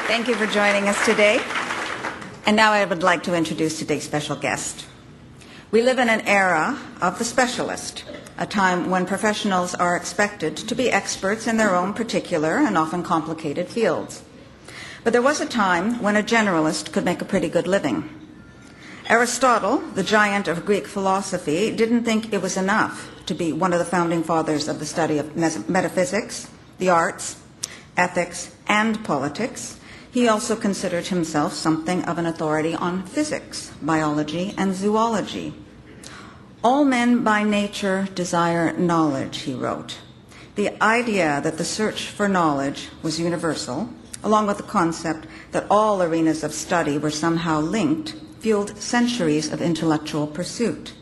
Thank you for joining us today. And now I would like to introduce today's special guest. We live in an era of the specialist, a time when professionals are expected to be experts in their own particular and often complicated fields. But there was a time when a generalist could make a pretty good living. Aristotle, the giant of Greek philosophy, didn't think it was enough to be one of the founding fathers of the study of metaphysics, the arts, ethics, and politics. He also considered himself something of an authority on physics, biology, and zoology. All men by nature desire knowledge, he wrote. The idea that the search for knowledge was universal, along with the concept that all arenas of study were somehow linked, fueled centuries of intellectual pursuit.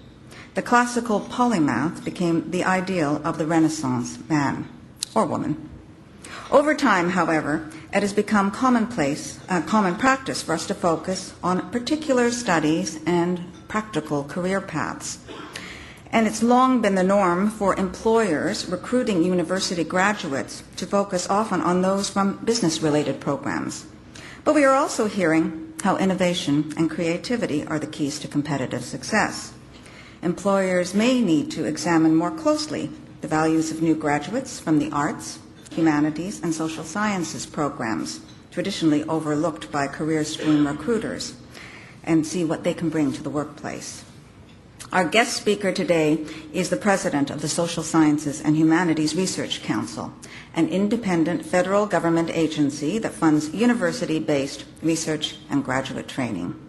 The classical polymath became the ideal of the Renaissance man or woman. Over time, however, it has become common practice for us to focus on particular studies and practical career paths. And it's long been the norm for employers recruiting university graduates to focus often on those from business-related programs. But we are also hearing how innovation and creativity are the keys to competitive success. Employers may need to examine more closely the values of new graduates from the arts, humanities, and social sciences programs, traditionally overlooked by career stream recruiters, and see what they can bring to the workplace. Our guest speaker today is the president of the Social Sciences and Humanities Research Council, an independent federal government agency that funds university-based research and graduate training.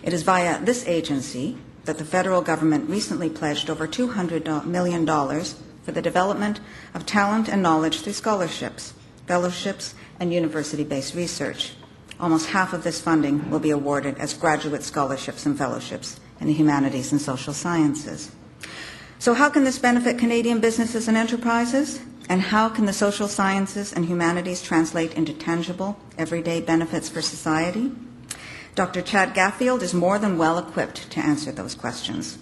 It is via this agency that the federal government recently pledged over $200 million for the development of talent and knowledge through scholarships, fellowships, and university-based research. Almost half of this funding will be awarded as graduate scholarships and fellowships in the humanities and social sciences. So how can this benefit Canadian businesses and enterprises? And how can the social sciences and humanities translate into tangible, everyday benefits for society? Dr. Chad Gaffield is more than well equipped to answer those questions.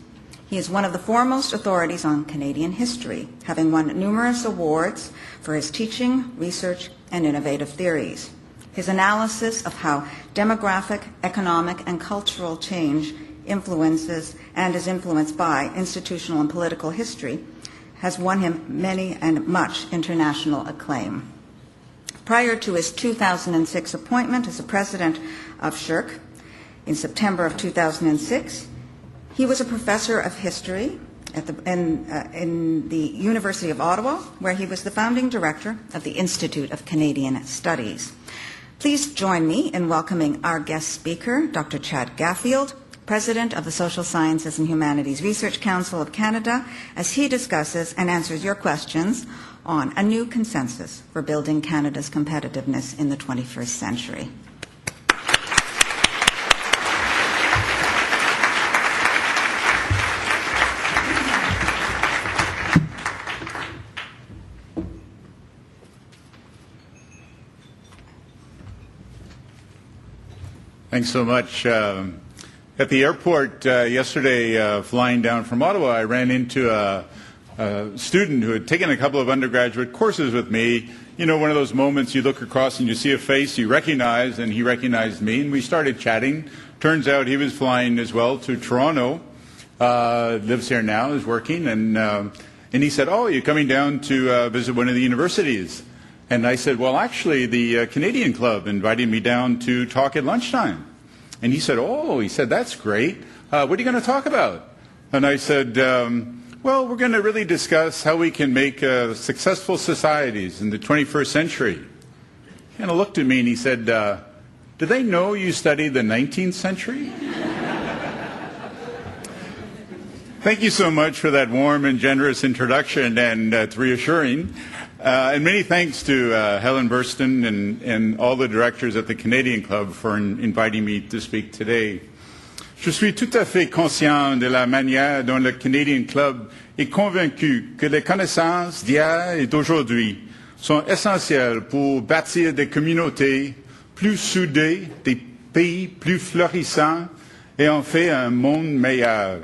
He is one of the foremost authorities on Canadian history, having won numerous awards for his teaching, research, and innovative theories. His analysis of how demographic, economic, and cultural change influences and is influenced by institutional and political history has won him many and much international acclaim. Prior to his 2006 appointment as the president of SSHRC in September of 2006, he was a professor of history in the University of Ottawa, where he was the founding director of the Institute of Canadian Studies. Please join me in welcoming our guest speaker, Dr. Chad Gaffield, President of the Social Sciences and Humanities Research Council of Canada, as he discusses and answers your questions on a new consensus for building Canada's competitiveness in the 21st century. Thanks so much. At the airport yesterday, flying down from Ottawa, I ran into a student who had taken a couple of undergraduate courses with me. You know, one of those moments you look across and you see a face you recognize, and he recognized me, and we started chatting. Turns out he was flying as well to Toronto, lives here now, is working, and he said, "Oh, you're coming down to visit one of the universities?" And I said, "Well, actually, the Canadian Club invited me down to talk at lunchtime." And he said, "Oh," he said, "that's great. What are you going to talk about?" And I said, "Well, we're going to really discuss how we can make successful societies in the 21st century." He kind of looked at me and he said, "Do they know you studied the 19th century?" Thank you so much for that warm and generous introduction, and it's reassuring. And many thanks to Helen Burston and all the directors at the Canadian Club for inviting me to speak today. Je suis tout à fait conscient de la manière dont le Canadian Club est convaincu que les connaissances d'hier et d'aujourd'hui sont essentielles pour bâtir des communautés plus soudées, des pays plus florissants et en fait un monde meilleur.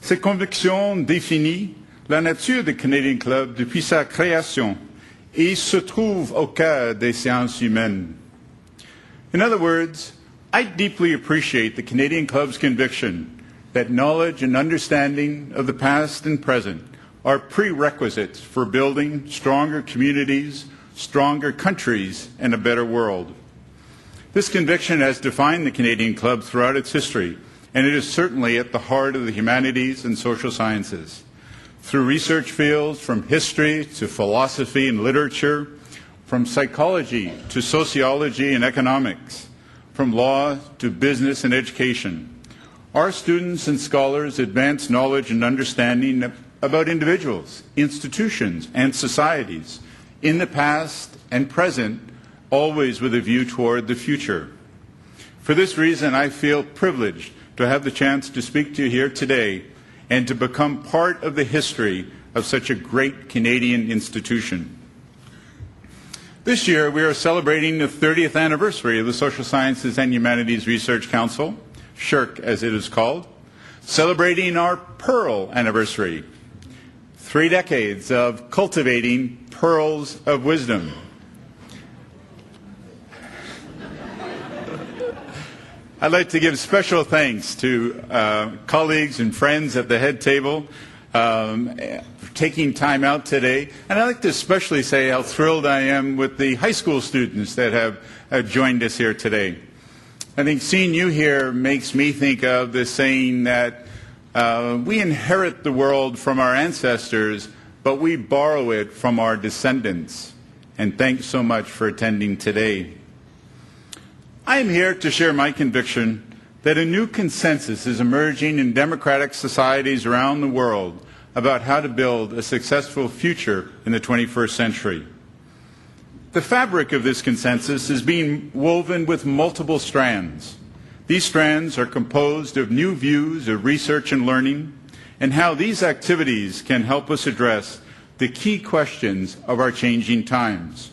Cette conviction définit la nature du Canadian Club depuis sa création et se trouve au cœur des sciences humaines. In other words, I deeply appreciate the Canadian Club's conviction that knowledge and understanding of the past and present are prerequisites for building stronger communities, stronger countries, and a better world. This conviction has defined the Canadian Club throughout its history, and it is certainly at the heart of the humanities and social sciences. Through research fields from history to philosophy and literature, from psychology to sociology and economics, from law to business and education, our students and scholars advance knowledge and understanding about individuals, institutions, and societies in the past and present, always with a view toward the future. For this reason, I feel privileged to have the chance to speak to you here today and to become part of the history of such a great Canadian institution. This year, we are celebrating the 30th anniversary of the Social Sciences and Humanities Research Council, SSHRC as it is called, celebrating our Pearl anniversary, 3 decades of cultivating pearls of wisdom. I'd like to give special thanks to colleagues and friends at the head table for taking time out today. And I'd like to especially say how thrilled I am with the high school students that have joined us here today. I think seeing you here makes me think of the saying that we inherit the world from our ancestors, but we borrow it from our descendants. And thanks so much for attending today. I am here to share my conviction that a new consensus is emerging in democratic societies around the world about how to build a successful future in the 21st century. The fabric of this consensus is being woven with multiple strands. These strands are composed of new views of research and learning, and how these activities can help us address the key questions of our changing times.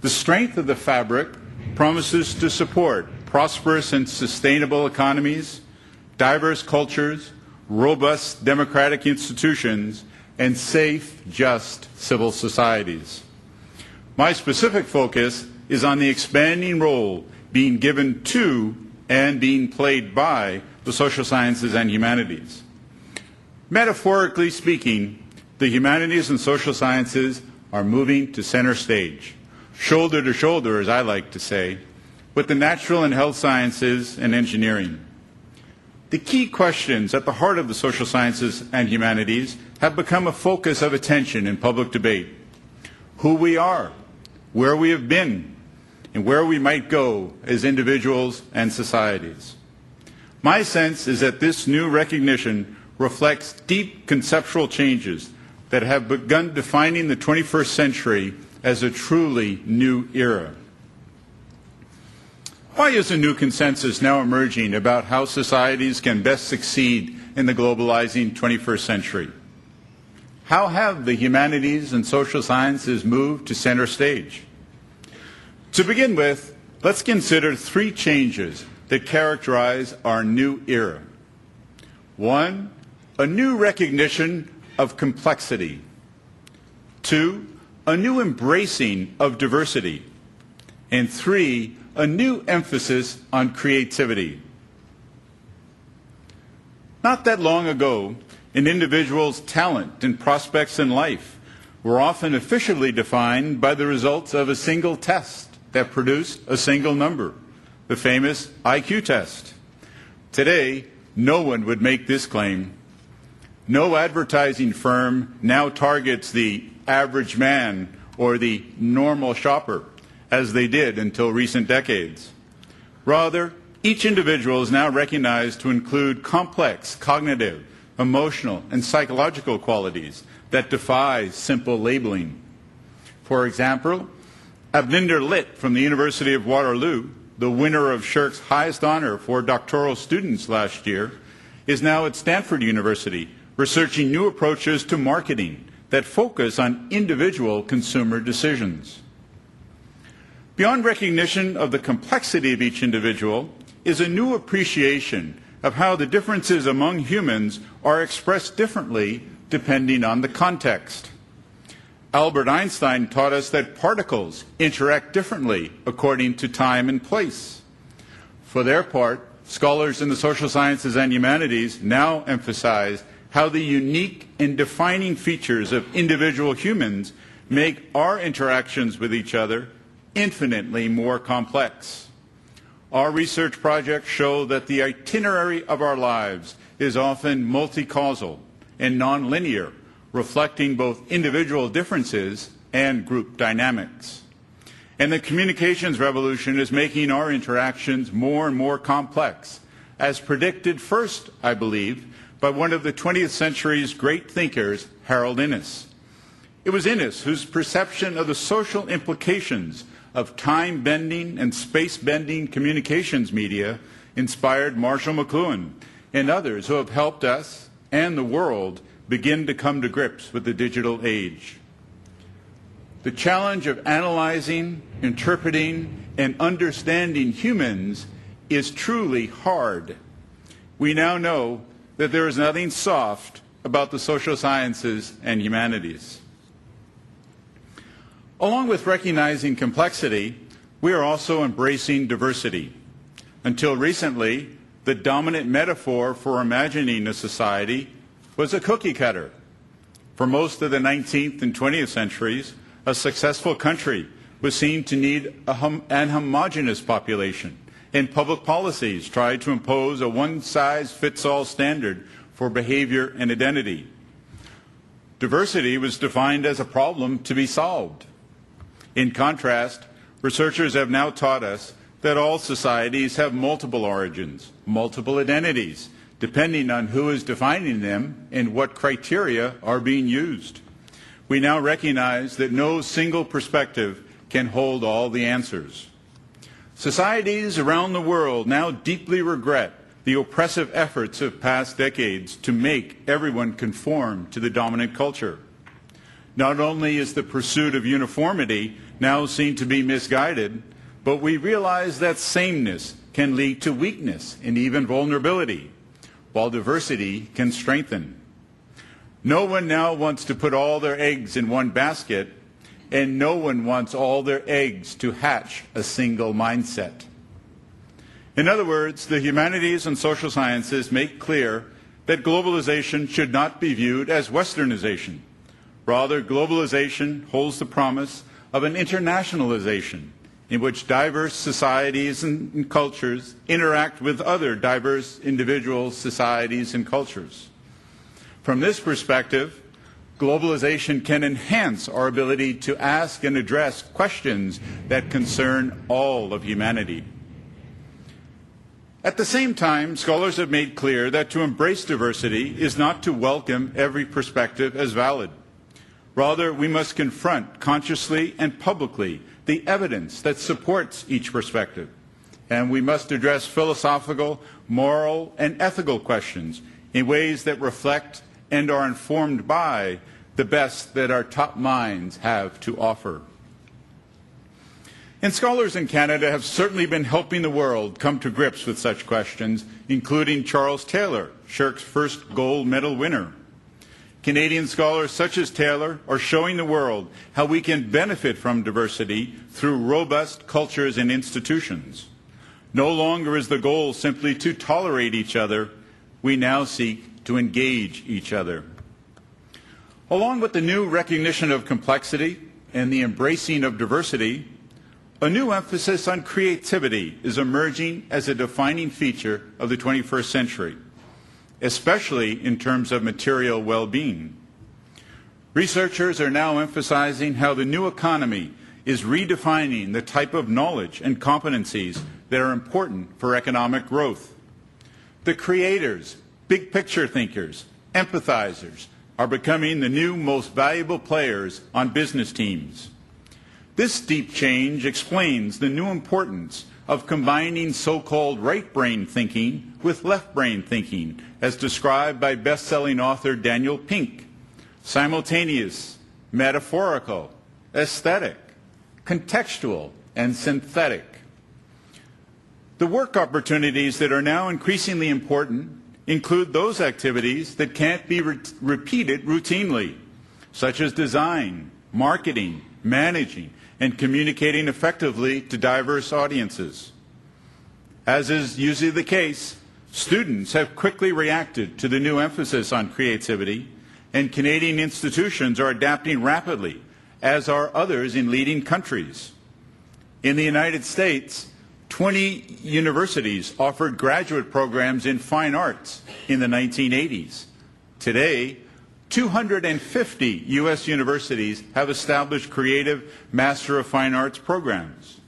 The strength of the fabric promises to support prosperous and sustainable economies, diverse cultures, robust democratic institutions, and safe, just civil societies. My specific focus is on the expanding role being given to and being played by the social sciences and humanities. Metaphorically speaking, the humanities and social sciences are moving to center stage, shoulder to shoulder, as I like to say, with the natural and health sciences and engineering. The key questions at the heart of the social sciences and humanities have become a focus of attention in public debate. Who we are, where we have been, and where we might go as individuals and societies. My sense is that this new recognition reflects deep conceptual changes that have begun defining the 21st century as a truly new era. Why is a new consensus now emerging about how societies can best succeed in the globalizing 21st century? How have the humanities and social sciences moved to center stage? To begin with, let's consider 3 changes that characterize our new era. 1, a new recognition of complexity. 2, a new embracing of diversity. And 3, a new emphasis on creativity. Not that long ago, an individual's talent and prospects in life were often officially defined by the results of a single test that produced a single number, the famous IQ test. Today, no one would make this claim. No advertising firm now targets the average man or the normal shopper, as they did until recent decades. Rather, each individual is now recognized to include complex cognitive, emotional, and psychological qualities that defy simple labeling. For example, Abninder Litt from the University of Waterloo, the winner of SSHRC's highest honor for doctoral students last year, is now at Stanford University researching new approaches to marketing that focus on individual consumer decisions. Beyond recognition of the complexity of each individual is a new appreciation of how the differences among humans are expressed differently depending on the context. Albert Einstein taught us that particles interact differently according to time and place. For their part, scholars in the social sciences and humanities now emphasize how the unique and defining features of individual humans make our interactions with each other infinitely more complex. Our research projects show that the itinerary of our lives is often multi-causal and non-linear, reflecting both individual differences and group dynamics. And the communications revolution is making our interactions more and more complex, as predicted first, I believe, by one of the 20th century's great thinkers, Harold Innis. It was Innis whose perception of the social implications of time-bending and space-bending communications media inspired Marshall McLuhan and others who have helped us and the world begin to come to grips with the digital age. The challenge of analyzing, interpreting, and understanding humans is truly hard. We now know that there is nothing soft about the social sciences and humanities. Along with recognizing complexity, we are also embracing diversity. Until recently, the dominant metaphor for imagining a society was a cookie cutter. For most of the 19th and 20th centuries, a successful country was seen to need an homogeneous population, and public policies tried to impose a one-size-fits-all standard for behavior and identity. Diversity was defined as a problem to be solved. In contrast, researchers have now taught us that all societies have multiple origins, multiple identities, depending on who is defining them and what criteria are being used. We now recognize that no single perspective can hold all the answers. Societies around the world now deeply regret the oppressive efforts of past decades to make everyone conform to the dominant culture. Not only is the pursuit of uniformity now seen to be misguided, but we realize that sameness can lead to weakness and even vulnerability, while diversity can strengthen. No one now wants to put all their eggs in one basket, and no one wants all their eggs to hatch a single mindset. In other words, the humanities and social sciences make clear that globalization should not be viewed as Westernization. Rather, globalization holds the promise of an internationalization in which diverse societies and cultures interact with other diverse individual societies and cultures. From this perspective, globalization can enhance our ability to ask and address questions that concern all of humanity. At the same time, scholars have made clear that to embrace diversity is not to welcome every perspective as valid. Rather, we must confront consciously and publicly the evidence that supports each perspective. And we must address philosophical, moral, and ethical questions in ways that reflect and are informed by the best that our top minds have to offer. And scholars in Canada have certainly been helping the world come to grips with such questions, including Charles Taylor, SSHRC's first gold medal winner. Canadian scholars such as Taylor are showing the world how we can benefit from diversity through robust cultures and institutions. No longer is the goal simply to tolerate each other. We now seek to engage each other. Along with the new recognition of complexity and the embracing of diversity, a new emphasis on creativity is emerging as a defining feature of the 21st century, especially in terms of material well-being. Researchers are now emphasizing how the new economy is redefining the type of knowledge and competencies that are important for economic growth. The creators, big picture thinkers, empathizers are becoming the new most valuable players on business teams. This deep change explains the new importance of combining so-called right-brain thinking with left-brain thinking, as described by best-selling author Daniel Pink. Simultaneous, metaphorical, aesthetic, contextual, and synthetic. The work opportunities that are now increasingly important include those activities that can't be repeated routinely, such as design, marketing, managing, and communicating effectively to diverse audiences. As is usually the case, students have quickly reacted to the new emphasis on creativity, and Canadian institutions are adapting rapidly, as are others in leading countries. In the United States, 20 universities offered graduate programs in fine arts in the 1980s. Today, 250 U.S. universities have established creative Master of Fine Arts programs.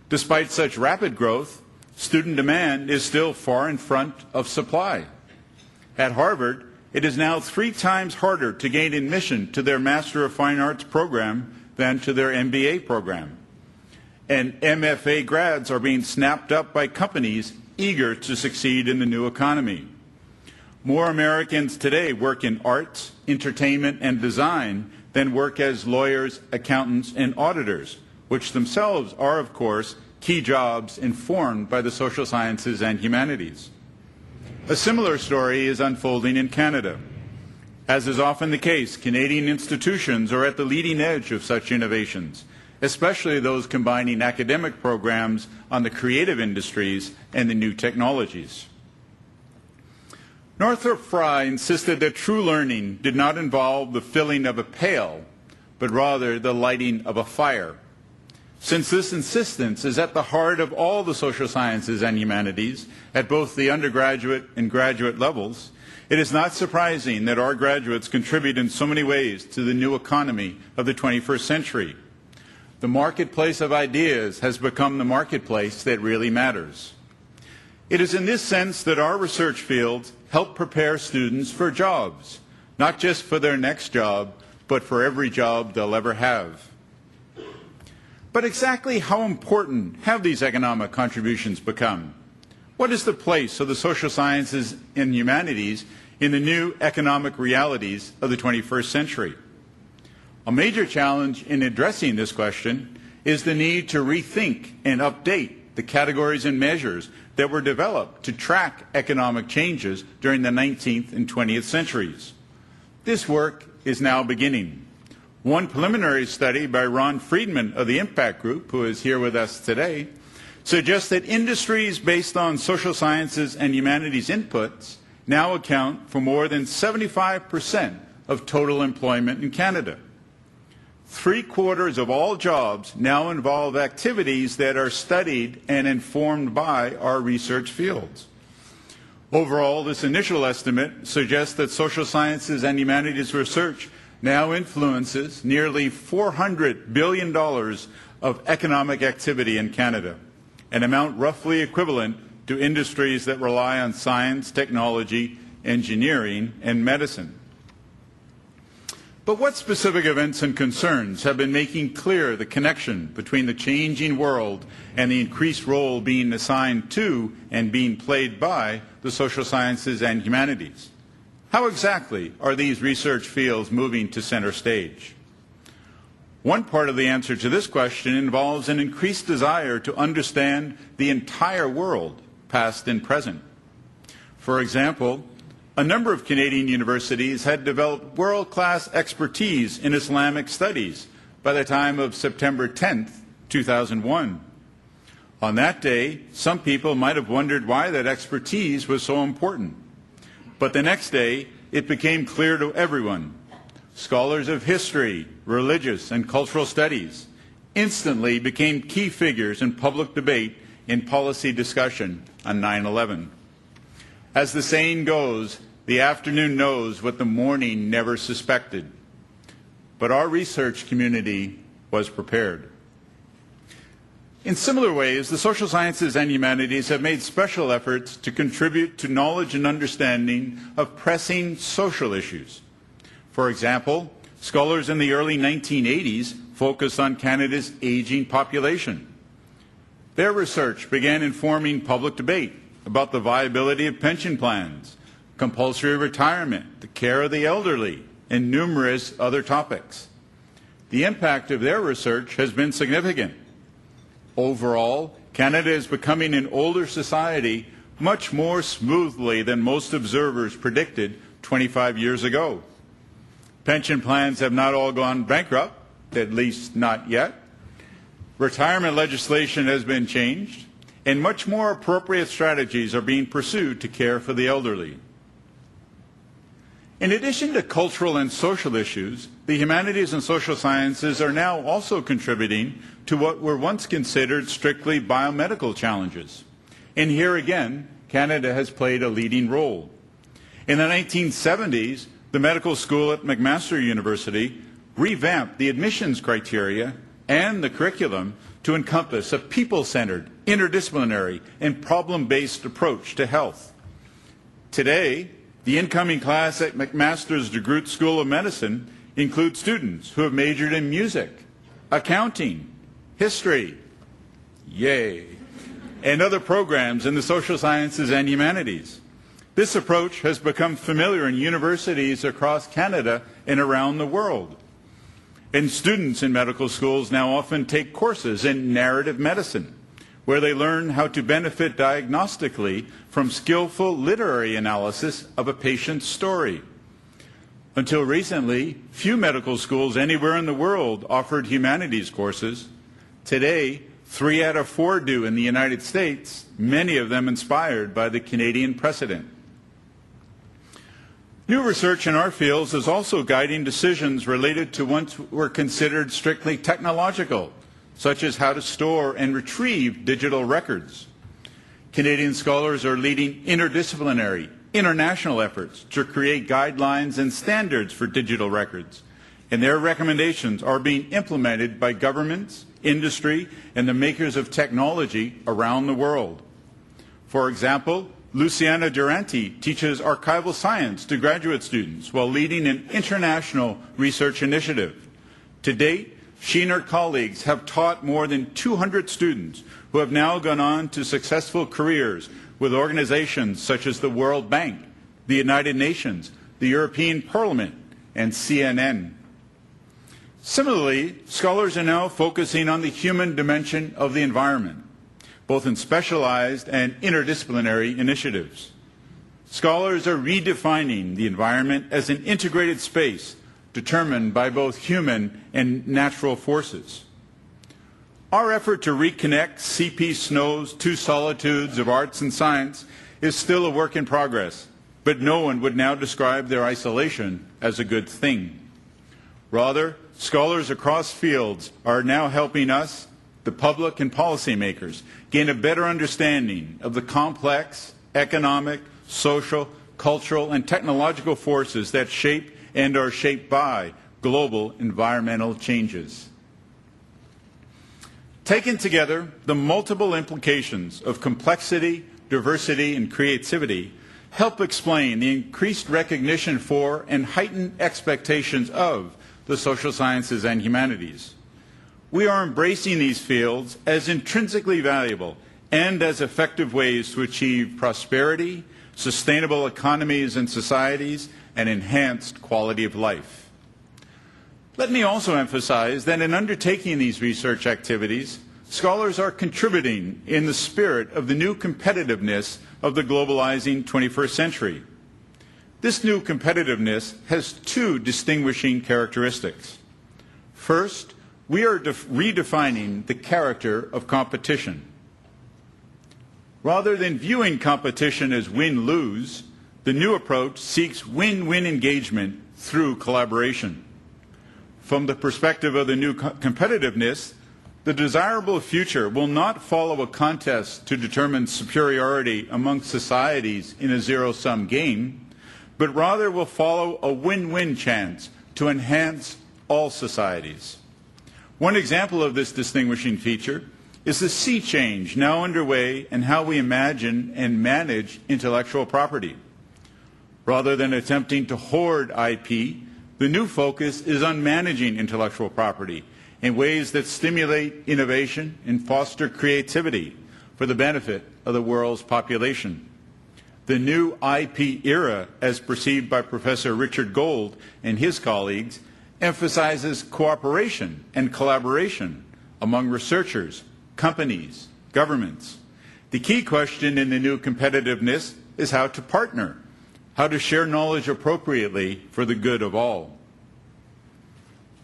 Despite such rapid growth, student demand is still far in front of supply. At Harvard, it is now 3 times harder to gain admission to their Master of Fine Arts program than to their MBA program. And MFA grads are being snapped up by companies eager to succeed in the new economy. More Americans today work in arts, entertainment, and design than work as lawyers, accountants, and auditors, which themselves are, of course, key jobs informed by the social sciences and humanities. A similar story is unfolding in Canada. As is often the case, Canadian institutions are at the leading edge of such innovations, especially those combining academic programs on the creative industries and the new technologies. Northrop Frye insisted that true learning did not involve the filling of a pail, but rather the lighting of a fire. Since this insistence is at the heart of all the social sciences and humanities at both the undergraduate and graduate levels, it is not surprising that our graduates contribute in so many ways to the new economy of the 21st century. The marketplace of ideas has become the marketplace that really matters. It is in this sense that our research fields help prepare students for jobs, not just for their next job, but for every job they'll ever have. But exactly how important have these economic contributions become? What is the place of the social sciences and humanities in the new economic realities of the 21st century? A major challenge in addressing this question is the need to rethink and update the categories and measures that were developed to track economic changes during the 19th and 20th centuries. This work is now beginning. One preliminary study by Ron Friedman of the Impact Group, who is here with us today, suggests that industries based on social sciences and humanities inputs now account for more than 75% of total employment in Canada. 3/4 of all jobs now involve activities that are studied and informed by our research fields. Overall, this initial estimate suggests that social sciences and humanities research now influences nearly $400 billion of economic activity in Canada, an amount roughly equivalent to industries that rely on science, technology, engineering, and medicine. But what specific events and concerns have been making clear the connection between the changing world and the increased role being assigned to and being played by the social sciences and humanities? How exactly are these research fields moving to center stage? One part of the answer to this question involves an increased desire to understand the entire world, past and present. For example, a number of Canadian universities had developed world-class expertise in Islamic studies by the time of September 10th, 2001. On that day, some people might have wondered why that expertise was so important. But the next day, it became clear to everyone. Scholars of history, religious, and cultural studies instantly became key figures in public debate in policy discussion on 9/11. As the saying goes, the afternoon knows what the morning never suspected. But our research community was prepared. In similar ways, the social sciences and humanities have made special efforts to contribute to knowledge and understanding of pressing social issues. For example, scholars in the early 1980s focused on Canada's aging population. Their research began informing public debate about the viability of pension plans, compulsory retirement, the care of the elderly, and numerous other topics. The impact of their research has been significant. Overall, Canada is becoming an older society much more smoothly than most observers predicted 25 years ago. Pension plans have not all gone bankrupt, at least not yet. Retirement legislation has been changed, and much more appropriate strategies are being pursued to care for the elderly. In addition to cultural and social issues, the humanities and social sciences are now also contributing to what were once considered strictly biomedical challenges. And here again, Canada has played a leading role. In the 1970s, the medical school at McMaster University revamped the admissions criteria and the curriculum to encompass a people-centered, interdisciplinary, and problem-based approach to health. Today, the incoming class at McMaster's DeGroote School of Medicine includes students who have majored in music, accounting, history, yay, and other programs in the social sciences and humanities. This approach has become familiar in universities across Canada and around the world. And students in medical schools now often take courses in narrative medicine, where they learn how to benefit diagnostically from skillful literary analysis of a patient's story. Until recently, few medical schools anywhere in the world offered humanities courses. Today, 3 out of 4 do in the United States, many of them inspired by the Canadian precedent. New research in our fields is also guiding decisions related to what were considered strictly technological, such as how to store and retrieve digital records. Canadian scholars are leading interdisciplinary, international efforts to create guidelines and standards for digital records, and their recommendations are being implemented by governments, industry, and the makers of technology around the world. For example, Luciana Durante teaches archival science to graduate students while leading an international research initiative. To date, she and her colleagues have taught more than 200 students who have now gone on to successful careers with organizations such as the World Bank, the United Nations, the European Parliament, and CNN. Similarly, scholars are now focusing on the human dimension of the environment, both in specialized and interdisciplinary initiatives. Scholars are redefining the environment as an integrated space determined by both human and natural forces. Our effort to reconnect C.P. Snow's two solitudes of arts and science is still a work in progress, but no one would now describe their isolation as a good thing. Rather, scholars across fields are now helping us, the public and policymakers, gain a better understanding of the complex economic, social, cultural, and technological forces that shape and are shaped by global environmental changes. Taken together, the multiple implications of complexity, diversity, and creativity help explain the increased recognition for and heightened expectations of the social sciences and humanities. We are embracing these fields as intrinsically valuable and as effective ways to achieve prosperity, sustainable economies and societies, and enhanced quality of life. Let me also emphasize that in undertaking these research activities, scholars are contributing in the spirit of the new competitiveness of the globalizing 21st century. This new competitiveness has two distinguishing characteristics. First, we are redefining the character of competition. Rather than viewing competition as win-lose, the new approach seeks win-win engagement through collaboration. From the perspective of the new competitiveness, the desirable future will not follow a contest to determine superiority amongst societies in a zero-sum game, but rather will follow a win-win chance to enhance all societies. One example of this distinguishing feature is the sea change now underway in how we imagine and manage intellectual property. Rather than attempting to hoard IP, the new focus is on managing intellectual property in ways that stimulate innovation and foster creativity for the benefit of the world's population. The new IP era, as perceived by Professor Richard Gold and his colleagues, emphasizes cooperation and collaboration among researchers, companies, governments. The key question in the new competitiveness is how to partner, how to share knowledge appropriately for the good of all.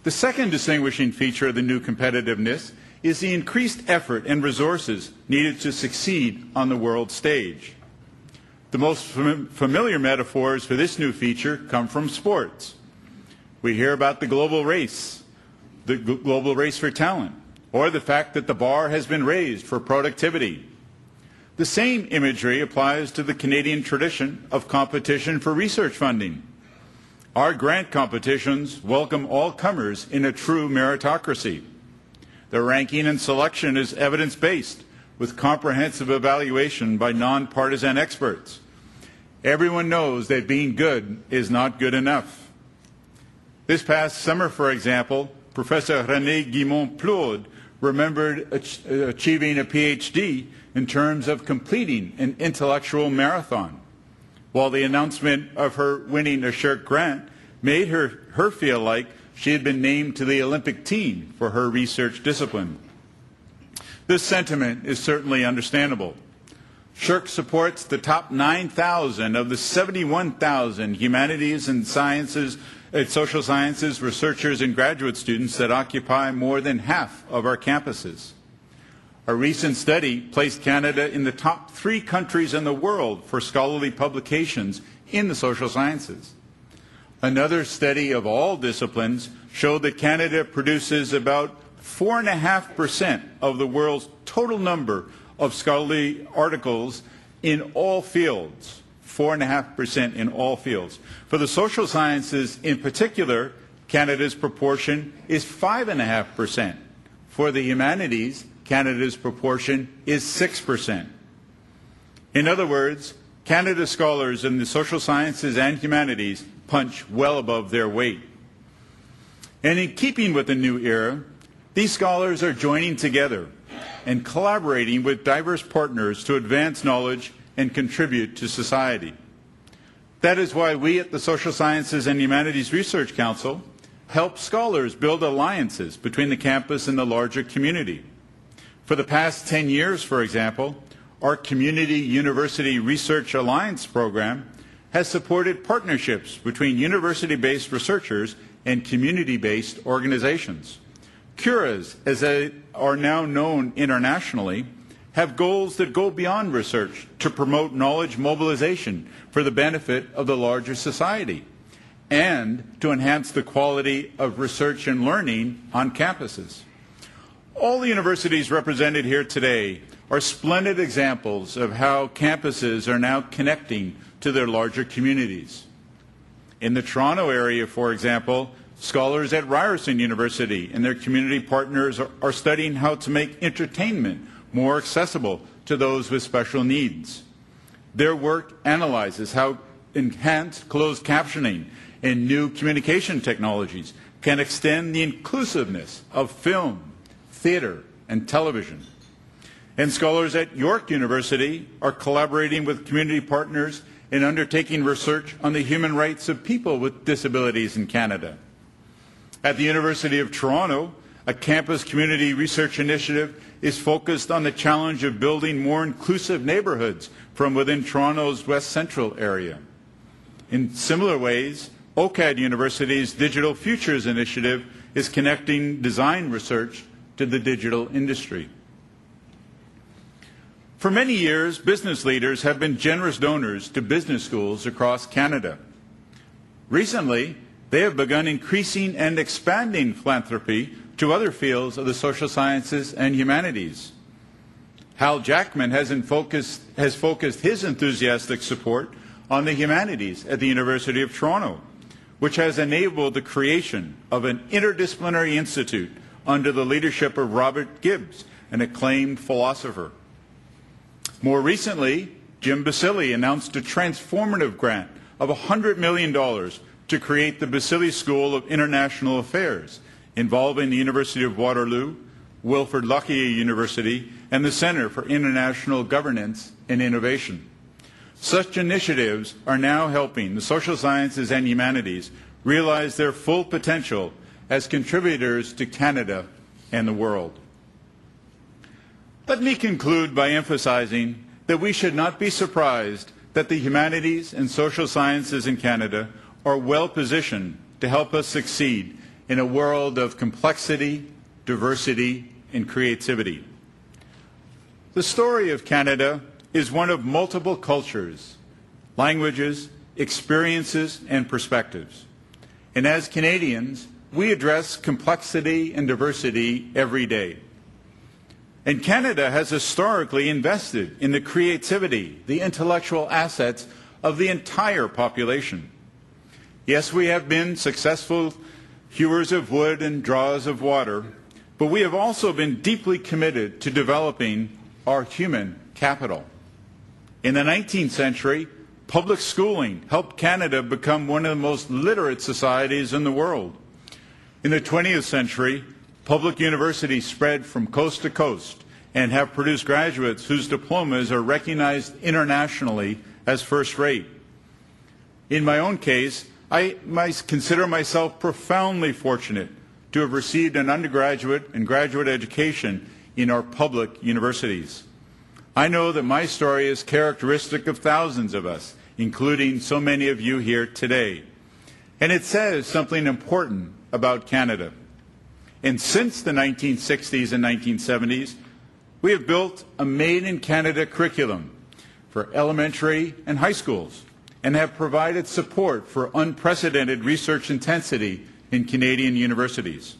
The second distinguishing feature of the new competitiveness is the increased effort and resources needed to succeed on the world stage. The most familiar metaphors for this new feature come from sports. We hear about the global race for talent, or the fact that the bar has been raised for productivity. The same imagery applies to the Canadian tradition of competition for research funding. Our grant competitions welcome all comers in a true meritocracy. The ranking and selection is evidence-based, with comprehensive evaluation by nonpartisan experts. Everyone knows that being good is not good enough. This past summer, for example, Professor René Guimond-Plourde remembered achieving a PhD in terms of completing an intellectual marathon, while the announcement of her winning a SSHRC grant made her feel like she had been named to the Olympic team for her research discipline. This sentiment is certainly understandable. SSHRC supports the top 9,000 of the 71,000 humanities and social sciences researchers and graduate students that occupy more than half of our campuses. A recent study placed Canada in the top 3 countries in the world for scholarly publications in the social sciences. Another study of all disciplines showed that Canada produces about 4.5% of the world's total number of scholarly articles in all fields. 4.5% in all fields. For the social sciences in particular, Canada's proportion is 5.5%. For the humanities, Canada's proportion is 6%. In other words, Canada scholars in the social sciences and humanities punch well above their weight. And in keeping with the new era, these scholars are joining together and collaborating with diverse partners to advance knowledge and contribute to society. That is why we at the Social Sciences and Humanities Research Council help scholars build alliances between the campus and the larger community. For the past 10 years, for example, our Community University Research Alliance program has supported partnerships between university-based researchers and community-based organizations. CURAs, as they are now known internationally, have goals that go beyond research to promote knowledge mobilization for the benefit of the larger society and to enhance the quality of research and learning on campuses. All the universities represented here today are splendid examples of how campuses are now connecting to their larger communities. In the Toronto area, for example, scholars at Ryerson University and their community partners are studying how to make entertainment more accessible to those with special needs. Their work analyzes how enhanced closed captioning and new communication technologies can extend the inclusiveness of film, theatre, and television. And scholars at York University are collaborating with community partners in undertaking research on the human rights of people with disabilities in Canada. At the University of Toronto, a campus community research initiative is focused on the challenge of building more inclusive neighbourhoods from within Toronto's West Central area. In similar ways, OCAD University's Digital Futures Initiative is connecting design research to the digital industry. For many years, business leaders have been generous donors to business schools across Canada. Recently, they have begun increasing and expanding philanthropy to other fields of the social sciences and humanities. Hal Jackman has focused his enthusiastic support on the humanities at the University of Toronto, which has enabled the creation of an interdisciplinary institute under the leadership of Robert Gibbs, an acclaimed philosopher. More recently, Jim Basili announced a transformative grant of $100 million to create the Basili School of International Affairs, involving the University of Waterloo, Wilfrid Laurier University, and the Centre for International Governance and Innovation. Such initiatives are now helping the social sciences and humanities realize their full potential as contributors to Canada and the world. Let me conclude by emphasizing that we should not be surprised that the humanities and social sciences in Canada are well positioned to help us succeed in a world of complexity, diversity, and creativity. The story of Canada is one of multiple cultures, languages, experiences, and perspectives. And as Canadians, we address complexity and diversity every day. And Canada has historically invested in the creativity, the intellectual assets of the entire population. Yes, we have been successful hewers of wood and drawers of water, but we have also been deeply committed to developing our human capital. In the 19th century, public schooling helped Canada become one of the most literate societies in the world. In the 20th century, public universities spread from coast to coast and have produced graduates whose diplomas are recognized internationally as first-rate. In my own case, I consider myself profoundly fortunate to have received an undergraduate and graduate education in our public universities. I know that my story is characteristic of thousands of us, including so many of you here today. And it says something important about Canada. And since the 1960s and 1970s, we have built a made-in-Canada curriculum for elementary and high schools and have provided support for unprecedented research intensity in Canadian universities.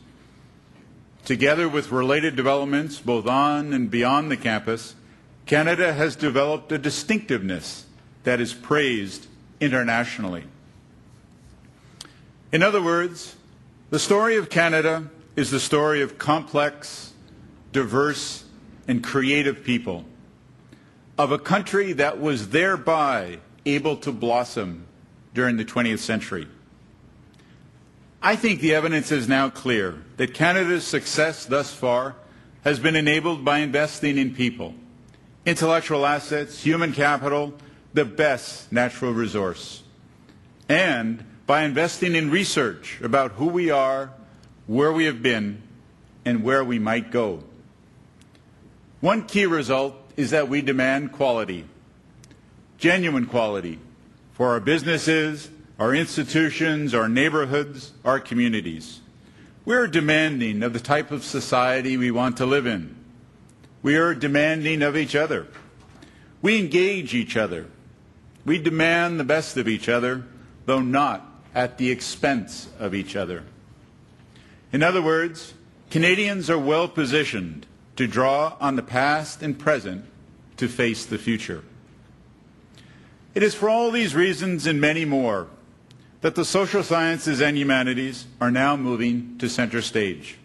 Together with related developments both on and beyond the campus, Canada has developed a distinctiveness that is praised internationally. In other words, the story of Canada is the story of complex, diverse, and creative people, of a country that was thereby able to blossom during the 20th century. I think the evidence is now clear that Canada's success thus far has been enabled by investing in people, intellectual assets, human capital, the best natural resource, and by investing in research about who we are, where we have been, and where we might go. One key result is that we demand quality, genuine quality, for our businesses, our institutions, our neighborhoods, our communities. We're demanding of the type of society we want to live in. We are demanding of each other. We engage each other. We demand the best of each other, though not at the expense of each other. In other words, Canadians are well positioned to draw on the past and present to face the future. It is for all these reasons and many more that the social sciences and humanities are now moving to center stage,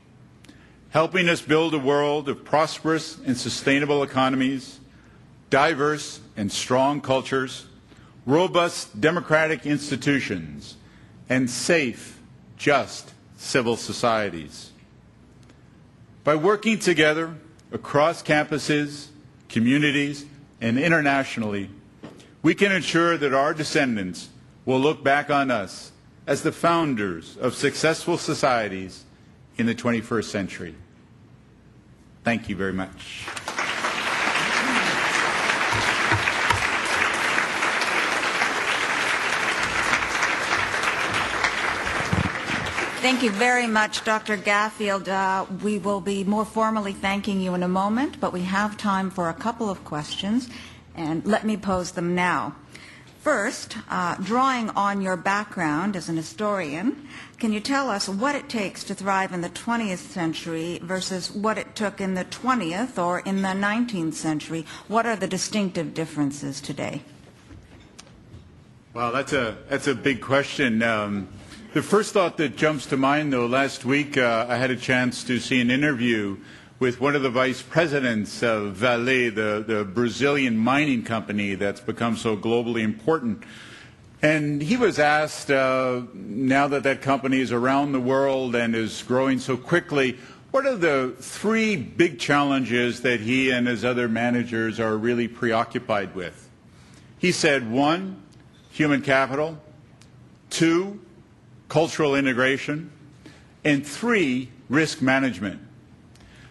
helping us build a world of prosperous and sustainable economies, diverse and strong cultures, robust democratic institutions, and safe, just civil societies. By working together across campuses, communities, and internationally, we can ensure that our descendants will look back on us as the founders of successful societies in the 21st century. Thank you very much. Thank you very much, Dr. Gaffield. We will be more formally thanking you in a moment, but we have time for a couple of questions, and let me pose them now. First, drawing on your background as an historian, can you tell us what it takes to thrive in the 20th century versus what it took in the 20th or in the 19th century? What are the distinctive differences today? Well, that's a big question. The first thought that jumps to mind, though, last week I had a chance to see an interview with one of the vice presidents of Vale, the Brazilian mining company that's become so globally important. And he was asked, now that that company is around the world and is growing so quickly, what are the three big challenges that he and his other managers are really preoccupied with? He said, 1, human capital, 2, cultural integration, and 3, risk management.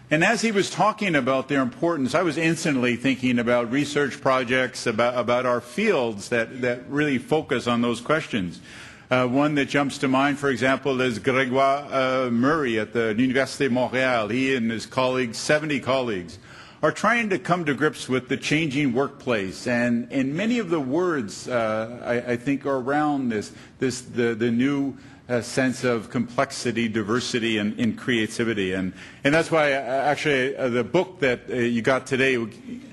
And as he was talking about their importance, I was instantly thinking about research projects, about our fields that really focus on those questions. One that jumps to mind, for example, is Grégoire Murray at the Université de Montréal. He and his colleagues, 70 colleagues, are trying to come to grips with the changing workplace. And many of the words, I think, are around the new sense of complexity, diversity, and creativity. And that's why, actually, the book that you got today,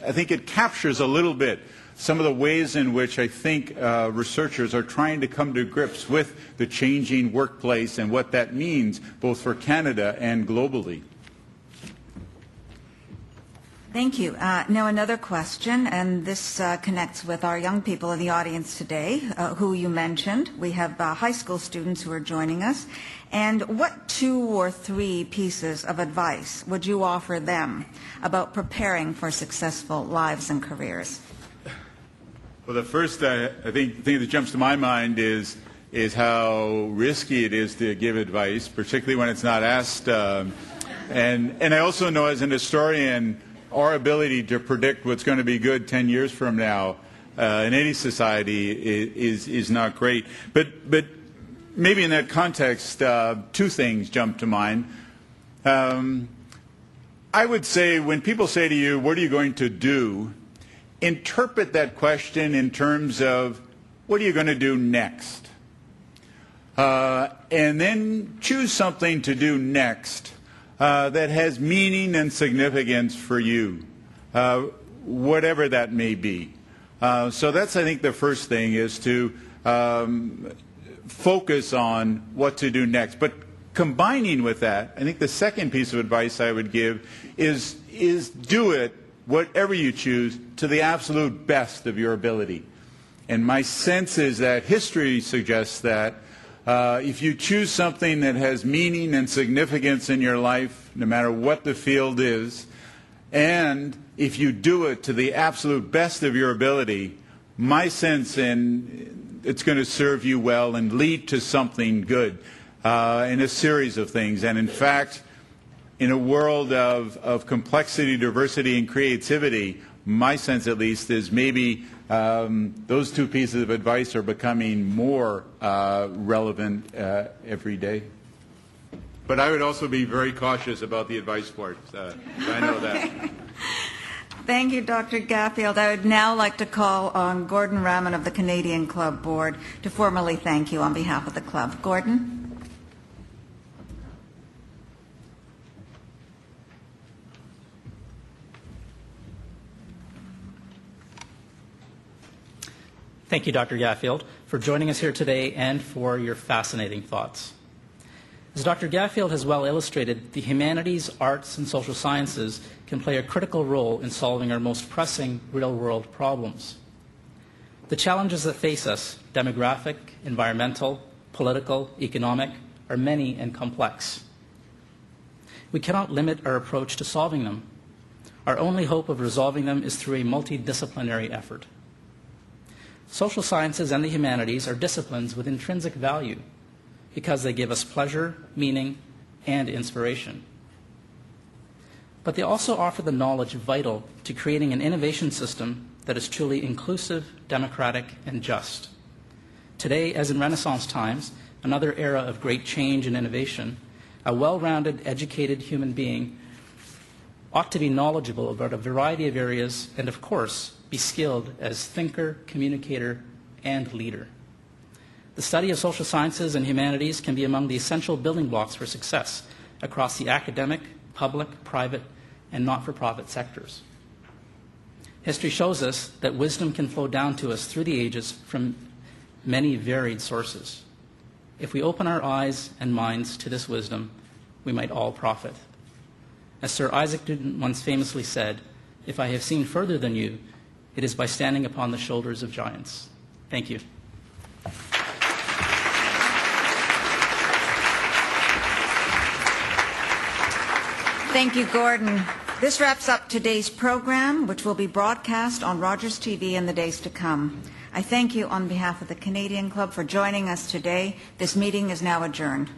I think it captures a little bit some of the ways in which I think researchers are trying to come to grips with the changing workplace and what that means both for Canada and globally. Thank you. Now another question, and this connects with our young people in the audience today, who you mentioned. We have high school students who are joining us. And what 2 or 3 pieces of advice would you offer them about preparing for successful lives and careers? Well, the first I think thing that jumps to my mind is how risky it is to give advice, particularly when it's not asked. And I also know as an historian, our ability to predict what's going to be good 10 years from now in any society is not great. But maybe in that context, 2 things jump to mind. I would say when people say to you, what are you going to do? Interpret that question in terms of what are you going to do next? And then choose something to do next that has meaning and significance for you, whatever that may be. So that's, I think, the first thing is to focus on what to do next. But combining with that, I think the second piece of advice I would give is do it, whatever you choose, to the absolute best of your ability. And my sense is that history suggests that if you choose something that has meaning and significance in your life, no matter what the field is, and if you do it to the absolute best of your ability, my sense in it's going to serve you well and lead to something good in a series of things. And in fact, in a world of complexity, diversity, and creativity, my sense at least is maybe those 2 pieces of advice are becoming more relevant every day. But I would also be very cautious about the advice part. I know that. Thank you, Dr. Gaffield. I would now like to call on Gordon Raman of the Canadian Club Board to formally thank you on behalf of the club. Gordon? Thank you, Dr. Gaffield, for joining us here today and for your fascinating thoughts. As Dr. Gaffield has well illustrated, the humanities, arts, and social sciences can play a critical role in solving our most pressing real-world problems. The challenges that face us, demographic, environmental, political, economic, are many and complex. We cannot limit our approach to solving them. Our only hope of resolving them is through a multidisciplinary effort. Social sciences and the humanities are disciplines with intrinsic value because they give us pleasure, meaning, and inspiration. But they also offer the knowledge vital to creating an innovation system that is truly inclusive, democratic, and just. Today, as in Renaissance times, another era of great change and innovation, a well-rounded, educated human being ought to be knowledgeable about a variety of areas and, of course, be skilled as thinker, communicator, and leader. The study of social sciences and humanities can be among the essential building blocks for success across the academic, public, private, and not-for-profit sectors. History shows us that wisdom can flow down to us through the ages from many varied sources. If we open our eyes and minds to this wisdom, we might all profit. As Sir Isaac Newton once famously said, "If I have seen further than you, it is by standing upon the shoulders of giants." Thank you. Thank you, Gordon. This wraps up today's program, which will be broadcast on Rogers TV in the days to come. I thank you on behalf of the Canadian Club for joining us today. This meeting is now adjourned.